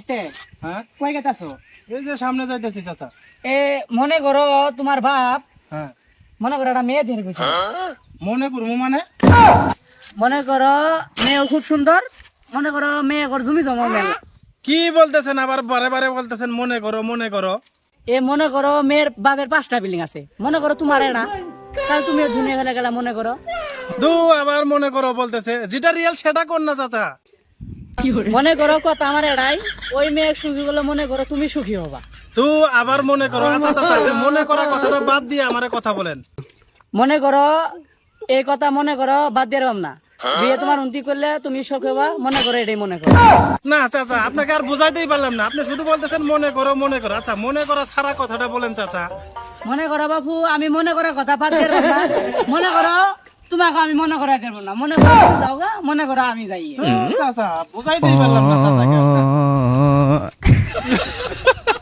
ভাইস্তে হ্যাঁ কই গেতাছো? এই যে সামনে যাইতেছি চাচা। এ মনে করো তোমার বাপ হ্যাঁ মনে করো একটা মেয়ে দিয়ে গেছে, মনে করবো মানে মনে করো মেয়ে খুব সুন্দর, মনে করো মেয়ে ঘর জমি জমা মেলা। কি বলতেছেন আবার বারে বারে বলতেছেন মনে করো মনে করো। এ মনে করো মেয়ের বাপের 5টা বিল্ডিং আছে, মনে করো তোমার না, তাহলে তুমি ধুনে ফেলে গেলা মনে করো। দু আবার মনে করো বলতেছে, যেটা রিয়েল সেটা কর না চাচা। মনে করো কথা আমার এড়াই, ওই মেয়ে সুখী গেলে মনে করো তুমি সুখী হবা। তু আবার মনে করো। আচ্ছা চাচা আপনি মনে করা কথাটা বাদ দিয়ে আমারে কথা বলেন। মনে করো এই কথা মনে করো বাদ দিয়ে রাখলাম না, বিয়ে তোমার উন্নতি করলে তুমি সুখী হবা, মনে করো এটাই মনে করো। না চাচা আপনাকে আর বুঝাইতেই পারলাম না, আপনি শুধু বলতেছেন মনে করো মনে করো। আচ্ছা মনে করা ছাড়া কথাটা বলেন চাচা। মনে করো বাপু আমি মনে করে কথা বাদ দিয়ে রাখলাম না, মনে করো তোমাকে আমি মনে করে দেবো না, মনে করো তুমি যাও গা, মনে করো আমি যাই। চাচা বুঝাইতেই পারলাম না চাচাকে।